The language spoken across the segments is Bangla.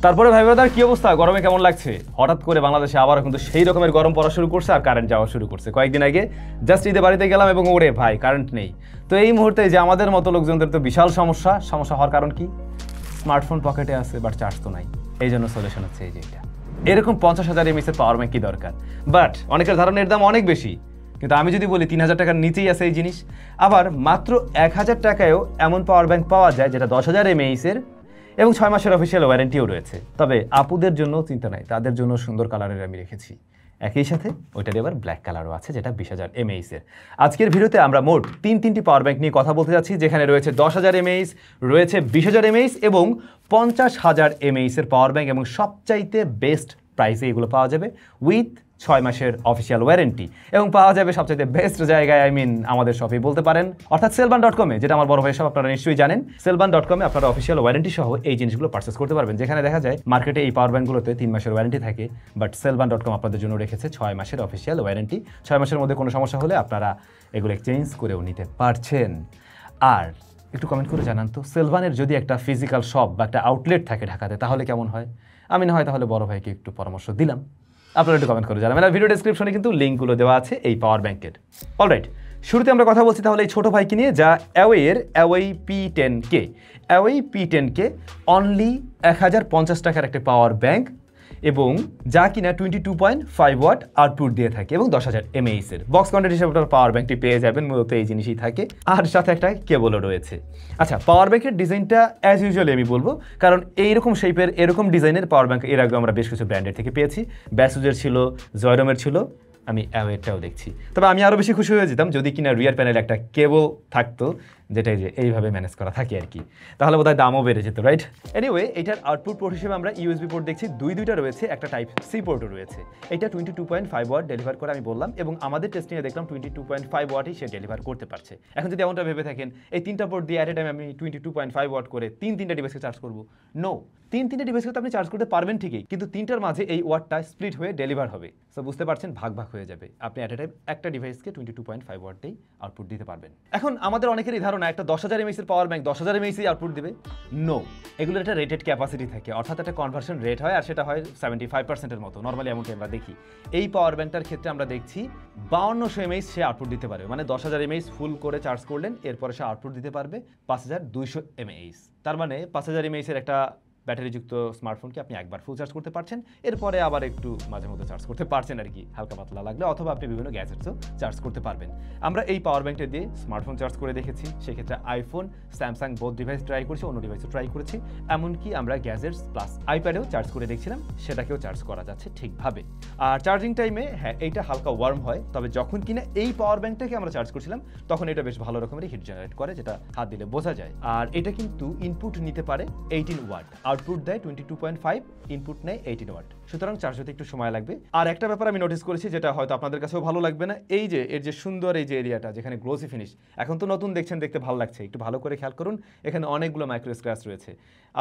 তারপরে ভাই ব্রাদার কি অবস্থা, গরমে কেমন লাগছে? হঠাৎ করে বাংলাদেশে আবারও কিন্তু সেই রকমের গরম পড়া শুরু করছে আর কারেন্ট যাওয়া শুরু করছে। কয়েকদিন আগে জাস্ট ঈদে বাড়িতে গেলাম এবং ওরে ভাই কারেন্ট নেই। তো এই মুহূর্তে যে আমাদের মতো লোকজনদের তো বিশাল সমস্যা হওয়ার কারণ কি? স্মার্টফোন পকেটে আছে বাট চার্জ তো নাই। এই জন্য সলিউশন হচ্ছে এই যে এটা। এরকম 50,000 এমএএইচ পাওয়ার ব্যাংক কি দরকার? বাট অনেকের ধারণা এর দাম অনেক বেশি, কিন্তু আমি যদি বলি 3000 টাকার নিচেই আছে এই জিনিস। আবার মাত্র 1000 টাকায়ও এমন পাওয়ার ব্যাংক পাওয়া যায় যেটা 10,000 এমএএইচের এবং 6 মাসের অফিসিয়াল ওয়ারেন্টিও রয়েছে। তবে আপুদের জন্য চিন্তা নাই, তাদের জন্য সুন্দর কালারের আমি রেখেছি। একই সাথে ওইটার এবার ব্ল্যাক কালারও আছে যেটা 20,000 এমএএইচের। আজকের ভিডিওতে আমরা মোট তিনটি পাওয়ার ব্যাংক নিয়ে কথা বলতে যাচ্ছি, যেখানে রয়েছে 10,000 এমএএইচ, রয়েছে 20,000 এমএএইচ এবং 50,000 এমএএইচের পাওয়ার ব্যাংক, এবং সবচাইতে বেস্ট প্রাইসে এগুলো পাওয়া যাবে উইথ 6 মাসের অফিসিয়াল ওয়ারেন্টি, এবং পাওয়া যাবে সবচেয়ে বেস্ট জায়গায়, আমাদের শপে বলতে পারেন, অর্থাৎ সেলবান.com-এ, যেটা আমার বড় ভাই সব আপনারা নিশ্চয়ই জানেন। সেলবান.com-এ আপনারা অফিসিয়াল ওয়ারেন্টি সহ এই জিনিসগুলো পারচেস করতে পারবেন। যেখানে দেখা যায় মার্কেটে এই পাওয়ার ব্যাংকগুলোতে 3 মাসের ওয়ারেন্টি থাকে, বাট সেলবান.com আপনাদের জন্য রেখেছে 6 মাসের অফিসিয়াল ওয়ারেন্টি। 6 মাসের মধ্যে কোনো সমস্যা হলে আপনারা এগুলো এক্সচেঞ্জ করেও নিতে পারছেন। আর একটু কমেন্ট করে জানান তো, সেলবানের যদি একটা ফিজিক্যাল শপ বা একটা আউটলেট থাকে ঢাকাতে তাহলে কেমন হয়? আমি না হয় তাহলে বড় ভাইকে একটু পরামর্শ দিলাম, আপনারা একটু কমেন্ট করে জানাবেন। আর ভিডিও ডেসক্রিপশনে কিন্তু লিঙ্কগুলো দেওয়া আছে এই পাওয়ার ব্যাংকের। অলরাইট, শুরুতে আমরা কথা বলছি তাহলে এই ছোটো ভাইকে নিয়ে, যা অ্যাওয়ের away P10K। Away P10K only 1050 টাকার একটা পাওয়ার ব্যাংক, এবং যা কিনা 22.5 ওয়াট আউটপুট দিয়ে থাকে এবং 10,000 এমএএইচের। বক্স কন্টেন্ট হিসেবে আপনার পাওয়ার ব্যাংকটি পেয়ে যাবেন, মূলত এই জিনিসই থাকে, আর সাথে একটা কেবলও রয়েছে। আচ্ছা, পাওয়ার ব্যাংকের ডিজাইনটা অ্যাজ ইউজুয়ালি আমি বলবো, কারণ এইরকম শেপের এরকম ডিজাইনের পাওয়ার ব্যাংক এর আগে আমরা বেশ কিছু ব্র্যান্ডের থেকে পেয়েছি। ব্যাসুজের ছিল, জয়রমের ছিল, আমি অ্যাওয়েরটাও দেখছি। তবে আমি আরও বেশি খুশি হয়ে যেতাম যদি কিনা রিয়ার প্যানেলে একটা কেবল থাকতো, যেটা যে এইভাবে ম্যানেজ করা থাকে আর কি, তাহলে বোধহয় দামও বেড়ে যেত, রাইট? এনিওয়ে, এটার আউটপুট পোর্ট হিসেবে আমরা ইউএসবি পোর্ট দেখছি, দুইটা রয়েছে, একটা টাইপ সি পোর্টও রয়েছে। এটা 22.5 ওয়াট ডেলিভার করে আমি বললাম, এবং আমাদের টেস্টিংয়ে দেখলাম 22.5 ওয়াটই সে ডেলিভার করতে পারছে। এখন যদি এমনটা ভেবে থাকেন এই 3টা পোর্ট দিয়ে অ্যাট এ টাইম আমি 22.5 ওয়াট করে তিনটা ডিভাইসকে চার্জ করবো, নো। তিনটা ডিভাইসকে তো আপনি চার্জ করতে পারবেন ঠিকই, কিন্তু তিনটার মাঝে এই ওয়াটটা স্প্লিট হয়ে ডেলিভার হবে। সো বুঝতে পারছেন, ভাগ হয়ে যাবে। আপনি অ্যাট এ টাইম একটা ডিভাইসকে 22.5 ওয়াটেই আউটপুট দিতে পারবেন। এখন আমাদের অনেকেরই ধারণা একটা 10,000 এমএএইচের পাওয়ার ব্যাংক 10,000 এমএএইচই আউটপুট দেবে। নো, এগুলোর একটা রেটেড ক্যাপাসিটি থাকে, অর্থাৎ একটা কনভার্সন রেট হয়, আর সেটা হয় 75%-এর মতো। নর্মালি এমনটা আমরা দেখি। এই পাওয়ার ব্যাংকটার ক্ষেত্রে আমরা দেখছি 5200 এমএএইচ সে আউটপুট দিতে পারবে, মানে 10,000 এমএএইচ ফুল করে চার্জ করলেন, এরপরে সে আউটপুট দিতে পারবে 5200 এমএএইচ। তার মানে 5000 এমএএইচের একটা ব্যাটারিযুক্ত স্মার্টফোনকে আপনি একবার ফুল চার্জ করতে পারছেন, এরপরে আবার একটু মাঝে মধ্যে চার্জ করতে পারছেন আর কি, হালকা পাতলা লাগলে, অথবা আপনি বিভিন্ন গ্যাজেটসও চার্জ করতে পারবেন। আমরা এই পাওয়ার ব্যাংকটা দিয়ে স্মার্টফোন চার্জ করে দেখেছি, সেক্ষেত্রে iPhone, Samsung both device try করেছি, অন্য ডিভাইসও ট্রাই করেছি, এমনকি আমরা গ্যাজেটস প্লাস আইপ্যাডেও চার্জ করে দেখছিলাম, সেটাকেও চার্জ করা যাচ্ছে ঠিকভাবে। আর চার্জিং টাইমে হ্যাঁ এইটা হালকা ওয়ার্ম হয়, তবে যখন কিনা এই পাওয়ার ব্যাংকটাকে আমরা চার্জ করছিলাম তখন এটা বেশ ভালো রকমের হিট জেনারেট করে, যেটা হাত দিলে বোঝা যায়। আর এটা কিন্তু ইনপুট নিতে পারে 18 ওয়াট, আউটপুট দেয় 22.5, ইনপুট নেয় 18 ওয়াট, সুতরাং চার্জ হতে একটু সময় লাগবে। আর একটা ব্যাপার আমি নোটিস করেছি, যেটা হয়তো আপনাদের কাছেও ভালো লাগবে না, এই যে এর যে সুন্দর এই যে এরিয়াটা যেখানে গ্লোসি ফিনিশ, এখন তো নতুন দেখছেন, দেখতে ভালো লাগছে, একটু ভালো করে খেয়াল করুন, এখানে অনেকগুলো মাইক্রো স্ক্র্যাচ রয়েছে।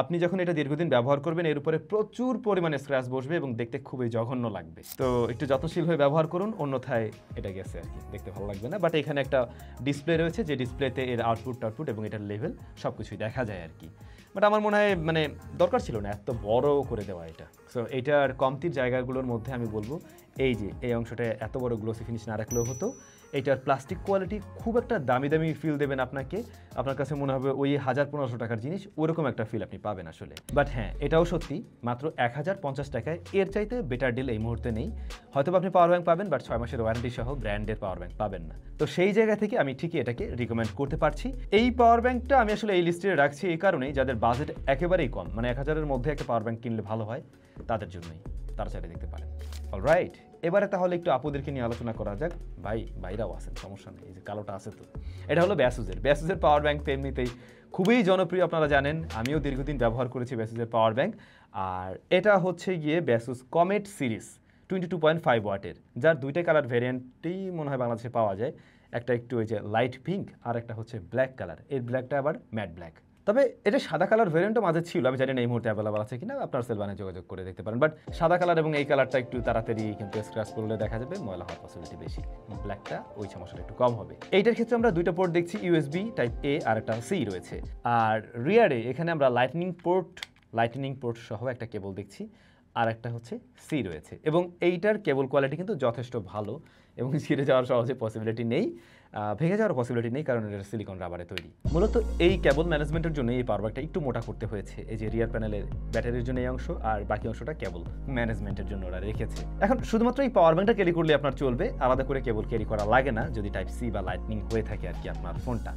আপনি যখন এটা দীর্ঘদিন ব্যবহার করবেন এর উপরে প্রচুর পরিমাণে স্ক্র্যাচ বসবে এবং দেখতে খুবই জঘন্য লাগবে। তো একটু যত্নশীল হয়ে ব্যবহার করুন, অন্যথায় এটা গেছে আর কি, দেখতে ভালো লাগবে না। বাট এখানে একটা ডিসপ্লে রয়েছে, যে ডিসপ্লেতে এর আউটপুট এবং এটার লেভেল সব কিছুই দেখা যায় আর কি। বাট আমার মনে হয় মানে দরকার ছিল না এত বড় করে দেওয়া এটা। সো এইটার কমতির জায়গাগুলোর মধ্যে আমি বলবো এই যে এই অংশটা এত বড় গ্লোসি ফিনিশ না রাখলেও হতো। এইটার প্লাস্টিক কোয়ালিটি খুব একটা দামি ফিল দেবেন আপনাকে, আপনার কাছে মনে হবে ওই 1000-1500 টাকার জিনিস, ওরকম একটা ফিল আপনি পাবেন আসলে। বাট হ্যাঁ, এটাও সত্যি, মাত্র 1050 টাকায় এর চাইতে বেটার ডিল এই মুহূর্তে নেই। হয়তো আপনি পাওয়ার ব্যাংক পাবেন, বাট 6 মাসের ওয়ারেন্টি সহ ব্র্যান্ডের পাওয়ার ব্যাংক পাবেন না। তো সেই জায়গা থেকে আমি ঠিকই এটাকে রিকমেন্ড করতে পারছি। এই পাওয়ার ব্যাংকটা আমি আসলে এই লিস্টে রাখছি এই কারণেই, যাদের বাজেট একেবারেই কম, মানে 1000-এর মধ্যে একটা পাওয়ার ব্যাংক কিনলে ভালো হয়, তাদের জন্যই, তারা চাইলে দেখতে পারেন। অলরাইট, এবারে তাহলে একটু আপুদেরকে নিয়ে আলোচনা করা যাক। ভাইরাও আছেন, সমস্যা নেই, এই যে কালোটা আছে তো, এটা হলো ব্যাসুজের পাওয়ার ব্যাংক। তো এমনিতেই খুবই জনপ্রিয়, আপনারা জানেন, আমিও দীর্ঘদিন ব্যবহার করেছি ব্যাসুজের পাওয়ার ব্যাংক। আর এটা হচ্ছে গিয়ে ব্যাসুস কমেট সিরিজ 22.5 ওয়াটের, যার দুইটা কালার ভ্যারিয়েন্টই মনে হয় বাংলাদেশে পাওয়া যায়, একটা একটু ওই যে লাইট পিঙ্ক, আর একটা হচ্ছে ব্ল্যাক কালার। এর ব্ল্যাকটা আবার ম্যাট ব্ল্যাক। তবে এটা সাদা কালার ভ্যারিয়েন্টও মাঝে ছিল, আমি জানি না এই মুহূর্তে অ্যাভেলেবল আছে কিনা, আপনার সেলবানে যোগাযোগ করে দেখতে পারেন। বাট সাদা কালার এবং এই কালারটা একটু তাড়াতাড়ি কিন্তু স্ক্র্যাচ করলে দেখা যাবে ময়লা হওয়ার পসিবিলিটি বেশি, ব্ল্যাকটা ওই সমস্যাটা একটু কম হবে। এইটার ক্ষেত্রে আমরা দুইটা পোর্ট দেখছি, ইউএসবি টাইপ এ আর একটা সি রয়েছে। আর রিয়ারে এখানে আমরা লাইটনিং পোর্ট লাইটনিং পোর্ট সহ একটা কেবল দেখছি, আর একটা হচ্ছে সি রয়েছে, এবং এইটার কেবল কোয়ালিটি কিন্তু যথেষ্ট ভালো এবং ছিঁড়ে যাওয়ার সহজে পসিবিলিটি নেই, ভেঙে যাওয়ার পসিবিলিটি নেই, কারণ এটা সিলিকন রাবারে তৈরি। মূলত এই কেবল ম্যানেজমেন্টের জন্য এই পাওয়ার ব্যাংকটা একটু মোটা করতে হয়েছে। এই যে রিয়ার প্যানেলের ব্যাটারির জন্য এই অংশ, আর বাকি অংশটা কেবল ম্যানেজমেন্টের জন্য ওরা রেখেছে। এখন শুধুমাত্র এই পাওয়ার ব্যাংকটা ক্যারি করলে আপনার চলবে, আলাদা করে কেবল ক্যারি করা লাগে না যদি টাইপ সি বা লাইটনিং হয়ে থাকে আর কি আপনার ফোনটা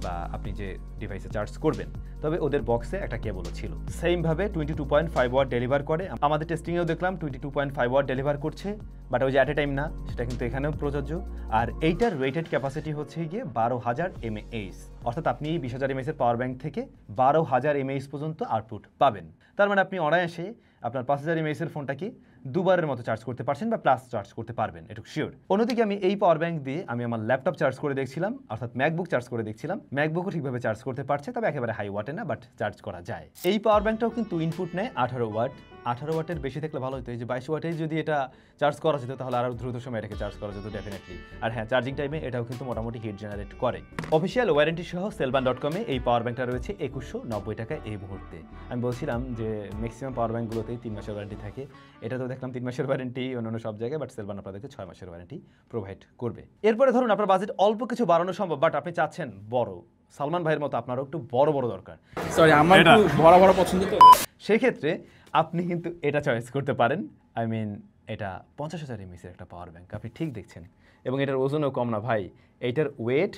বা আপনি যে ডিভাইসে চার্জ করবেন। তবে ওদের বক্সে একটা কেবলও ছিল। সেমভাবে 22.5 ওয়াট ডেলিভার করে, আমাদের টেস্টিংয়েও দেখলাম 22.5 ওয়াট ডেলিভার করছে, বাট ওই যে অ্যাট এ টাইম না, সেটা কিন্তু এখানেও প্রযোজ্য। আর এইটার রেটেড ক্যাপাসিটি হচ্ছে গিয়ে 12,000 mAh, অর্থাৎ আপনি 20,000 mAh এর পাওয়ার ব্যাংক থেকে 12,000 mAh পর্যন্ত আউটপুট পাবেন। তার মানে আপনি অনায়াসে আপনার 5,000 mAh এর ফোনটাকে দুবারের মতো চার্জ করতে পারছেন বা প্লাস চার্জ করতে পারবেন, এটুকু শিওর। অন্যদিকে আমি এই পাওয়ার ব্যাংক দিয়ে আমি আমার ল্যাপটপ চার্জ করে দেখছিলাম, অর্থাৎ ম্যাকবুক চার্জ করে দেখছিলাম। ম্যাকবুকও ঠিকভাবে চার্জ করতে পারছে, তবে একেবারে হাই ওয়াটে না, বাট চার্জ করা যায়। এই পাওয়ার ব্যাংকটাও কিন্তু ইনপুট নেয় 18 ওয়াট। 18 ওয়াটের বেশি থাকলে ভালো হতো, এই যে 22 ওয়াটেই যদি এটা চার্জ করা যেত তাহলে আরও দ্রুত সময় এটাকে চার্জ করা যেত ডেফিনেটলি। আর হ্যাঁ, চার্জিং টাইমে এটাও কিন্তু মোটামুটি হিট জেনারেট করে। অফিসিয়াল ওয়ারেন্টি সহ সেলবান.com-এ এই পাওয়ার ব্যাংকটা রয়েছে 2190 টাকায় এই মুহূর্তে। আমি বলছিলাম যে ম্যাক্সিমাম পাওয়ার ব্যাংকগুলোতেই 3 মাসের ওয়ারেন্টি থাকে, এটা তো দেখলাম 3 মাসের ওয়ারেন্টি অন্যান্য সব জায়গায়, বাট সেলবান আপনাদেরকে 6 মাসের ওয়ারেন্টি প্রোভাইড করবে। এরপরে ধরুন আপনার বাজেট অল্প কিছু বাড়ানো সম্ভব, বাট আপনি চাচ্ছেন বড়, সালমান ভাইয়ের মতো আপনারও একটু বড় বড় দরকার, সরি আমার একটু বড় বড় পছন্দ তো, সেক্ষেত্রে আপনি কিন্তু এটা চয়েস করতে পারেন। আই মিন এটা 50,000 mAh একটা পাওয়ার ব্যাংক, আপনি ঠিক দেখছেন, এবং এটার ওজনও কম না ভাই, এইটার ওয়েট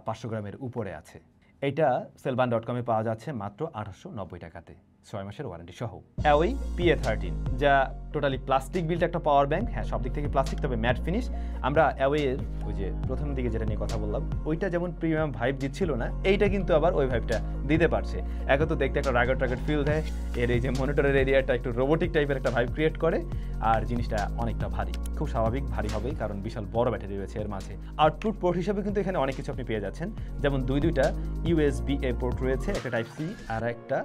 500 গ্রামের উপরে আছে। এটা সেলবান.com-এ পাওয়া যাচ্ছে মাত্র 890 টাকাতে, 6 মাসের ওয়ারেন্টি সহ। অ্যাওয়ে PA13, যা টোটালি প্লাস্টিক বিল্ট একটা পাওয়ার ব্যাংক, হ্যাঁ সব দিক থেকে প্লাস্টিক, তবে ম্যাট ফিনিশ। আমরা অ্যাওয়ের ওই যে প্রথম দিকে যেটা নিয়ে কথা বললাম, ওইটা যেমন প্রিমিয়াম ভাইব দিচ্ছিল না, এইটা কিন্তু আবার ওই ভাইবটা দিতে পারছে। একে তো দেখতে একটা রাগড রাগড ফিল দেয়, এর এই যে মনিটরের এরিয়াটা একটু রোবোটিক টাইপের একটা ভাইব ক্রিয়েট করে, আর জিনিসটা অনেকটা ভারী, খুব স্বাভাবিক ভারী হবেই, কারণ বিশাল বড় ব্যাটারি রয়েছে এর মাঝে। আউটপুট পোর্ট হিসেবে কিন্তু এখানে অনেক কিছু আপনি পেয়ে যাচ্ছেন, যেমন দুইটা USB-A পোর্ট রয়েছে, একটা টাইপ সি আর একটা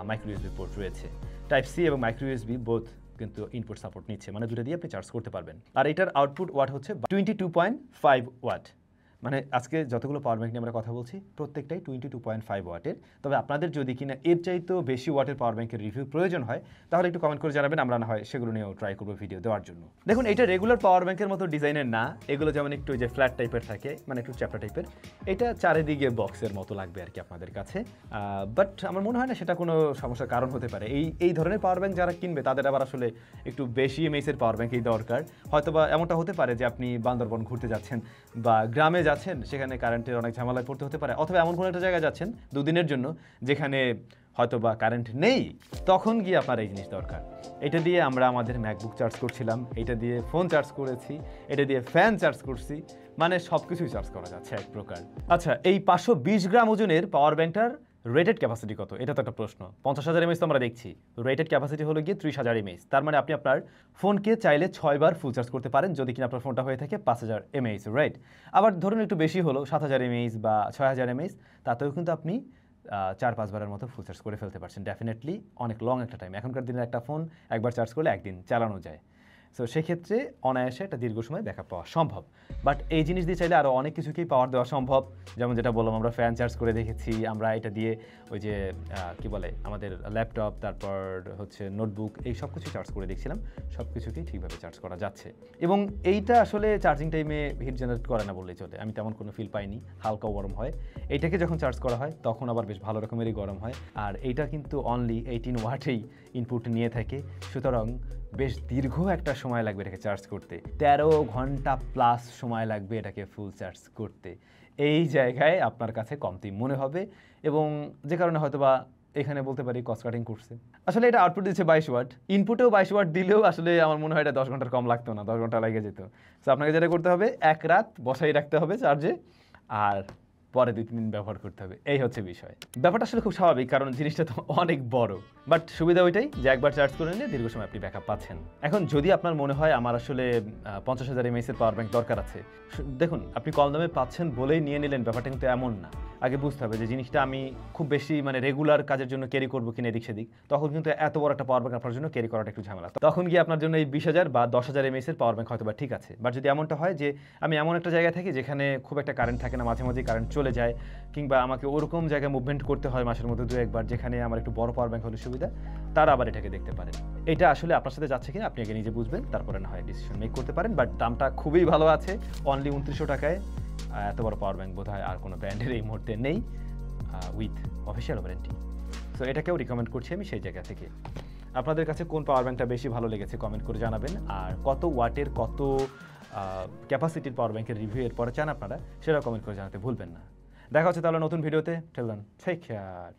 মাইক্রো USB পোর্ট রয়েছে। টাইপ সি এবং মাইক্রো USB বোথ কিন্তু ইনপুট সাপোর্ট নিচ্ছে, মানে দুটো দিয়ে আপনি চার্জ করতে পারবেন। আর এটার আউটপুট ওয়াট হচ্ছে 22.5 ওয়াট। মানে আজকে যতগুলো পাওয়ার ব্যাংক নিয়ে আমরা কথা বলছি প্রত্যেকটাই 22.5 ওয়াটের। তবে আপনাদের যদি কিনা এর চাইতেও বেশি ওয়াটের পাওয়ার ব্যাংকের রিভিউ প্রয়োজন হয়, তাহলে একটু কমেন্ট করে জানাবেন, আমরা না হয় সেগুলো নিয়েও ট্রাই করবো ভিডিও দেওয়ার জন্য। দেখুন, এটা রেগুলার পাওয়ার ব্যাংকের মতো ডিজাইনের না, এগুলো যেমন একটু যে ফ্ল্যাট টাইপের থাকে, মানে একটু চ্যাপ্টা টাইপের, এটা চারিদিকে বক্সের মতো লাগবে আর কি আপনাদের কাছে। বাট আমার মনে হয় না সেটা কোনো সমস্যার কারণ হতে পারে। এই ধরনের পাওয়ার ব্যাংক যারা কিনবে তাদের আবার আসলে একটু বেশি এমএইচের পাওয়ার ব্যাংকই দরকার। হয়তো বা এমনটা হতে পারে যে আপনি বান্দরবন ঘুরতে যাচ্ছেন বা গ্রামে যাচ্ছেন, সেখানে কারেন্টের অনেক ঝামেলায় পড়তে হতে পারে, অথবা এমন কোনো একটা জায়গায় যাচ্ছেন দুদিনের জন্য যেখানে হয়তো বা কারেন্ট নেই, তখন গিয়ে আপনার এই জিনিস দরকার। এটা দিয়ে আমরা আমাদের ম্যাকবুক চার্জ করছিলাম, এটা দিয়ে ফোন চার্জ করেছি, এটা দিয়ে ফ্যান চার্জ করছি, মানে সব কিছুই চার্জ করা যাচ্ছে এক প্রকার। আচ্ছা, এই 520 গ্রাম ওজনের পাওয়ার ব্যাংকটার রেটেড ক্যাপাসিটি কত? এটা তো একটা প্রশ্ন। 50,000 mAh তো আমরা দেখছি, রেটেড ক্যাপাসিটি হলো গিয়ে 30,000 mAh। তার মানে আপনি আপনার ফোনকে চাইলে 6 বার ফুল চার্জ করতে পারেন যদি কিনা আপনার ফোনটা হয়ে থাকে 5,000 mAh, রাইট? আবার ধরুন একটু বেশি হলো 7,000 mAh বা 6,000 mAh, তাতেও কিন্তু আপনি 4-5 বারের মতো ফুল চার্জ করে ফেলতে পারছেন। ডেফিনেটলি অনেক লং একটা টাইম। এখনকার দিনের একটা ফোন একবার চার্জ করলে একদিন চালানো যায়। সো সেক্ষেত্রে অনায়াসে একটা দীর্ঘ সময় ব্যাকআপ পাওয়া সম্ভব। বাট এই জিনিস দিয়ে চাইলে আরও অনেক কিছুকেই পাওয়ার দেওয়া সম্ভব, যেমন যেটা বললাম আমরা ফ্যান চার্জ করে দেখেছি, আমরা এটা দিয়ে ওই যে কি বলে আমাদের ল্যাপটপ, তারপর হচ্ছে নোটবুক, এই সব কিছু চার্জ করে দেখছিলাম, সব কিছুকেই ঠিকভাবে চার্জ করা যাচ্ছে। এবং এইটা আসলে চার্জিং টাইমে হিট জেনারেট করে না বললেই চলে, আমি তেমন কোনো ফিল পাইনি, হালকা গরম হয়। এইটাকে যখন চার্জ করা হয় তখন আবার বেশ ভালো রকমেরই গরম হয়। আর এইটা কিন্তু অনলি 18 ওয়াটেই ইনপুট নিয়ে থাকে, সুতরাং বেশ দীর্ঘ একটা সময় লাগবে এটাকে চার্জ করতে, 13 ঘন্টা প্লাস সময় লাগবে এটাকে ফুল চার্জ করতে। এই জায়গায় আপনার কাছে কমতি মনে হবে, এবং যে কারণে হয়তোবা এখানে বলতে পারি কস্ট কাটিং করছে। আসলে এটা আউটপুট দিচ্ছে 22 ওয়াট, ইনপুটেও 22 ওয়াট দিলেও আসলে আমার মনে হয় এটা 10 ঘন্টার কম লাগতো না, 10 ঘন্টা লেগে যেত। সো আপনাকে যেটা করতে হবে, এক রাত বসাই রাখতে হবে চার্জে, আর পরে 2-3 দিন ব্যবহার করতে হবে, এই হচ্ছে বিষয়। ব্যাপারটা আসলে খুব স্বাভাবিক, কারণ জিনিসটা তো অনেক বড়। বাট সুবিধা ওইটাই যে একবার চার্জ করে নিলে দীর্ঘ সময় আপনি ব্যাকআপ পাচ্ছেন। এখন যদি আপনার মনে হয় আমার আসলে 50,000 mAh এর পাওয়ার ব্যাংক দরকার আছে, দেখুন আপনি কম দামে পাচ্ছেন বলেই নিয়ে নিলেন, ব্যাপারটা কিন্তু এমন না। আগে বুঝতে হবে যে জিনিসটা আমি খুব বেশি মানে রেগুলার কাজের জন্য ক্যারি করবো কিনা এদিক সেদিক, তখন কিন্তু এত বড় একটা পাওয়ার ব্যাংক আপনার জন্য ক্যারি করাটা একটু ঝামেলা। তখন গিয়ে আপনার জন্য এই 20,000 বা 10,000 mAh এর পাওয়ার ব্যাংক হয়তো বা ঠিক আছে। বাট যদি এমনটা হয় যে আমি এমন একটা জায়গায় থাকি যেখানে খুব একটা কারেন্ট থাকে না, মাঝে মাঝে কারেন্ট চলে চলে যায়, কিংবা আমাকে ওরকম জায়গায় মুভমেন্ট করতে হয় মাসের মধ্যে 2-1 বার, যেখানে আমার একটু বড় পাওয়ার ব্যাংক হলে সুবিধা, তারা আবার এটাকে দেখতে পারেন। এটা আসলে আপনার সাথে যাচ্ছে কিনা আপনি আগে নিজে বুঝবেন, তারপরে না হয় ডিসিশন মেক করতে পারেন। বাট দামটা খুবই ভালো আছে, অনলি 2900 টাকায় এত বড় পাওয়ার ব্যাংক বোধ হয় আর কোনো ব্র্যান্ডের এই মুহূর্তে নেই, উইথ অফিসিয়াল ওয়ারেন্টি। সো এটাকেও রিকমেন্ড করছি আমি সেই জায়গা থেকে। আপনাদের কাছে কোন পাওয়ার ব্যাংকটা বেশি ভালো লেগেছে কমেন্ট করে জানাবেন, আর কত ওয়াটের কত ক্যাপাসিটির পাওয়ার ব্যাংকের রিভিউ এর পরে চান আপনারা, সেটা কমেন্ট করে জানাতে ভুলবেন না। দেখা হচ্ছে তাহলে নতুন ভিডিওতে। টেল দেন, টেক কেয়ার।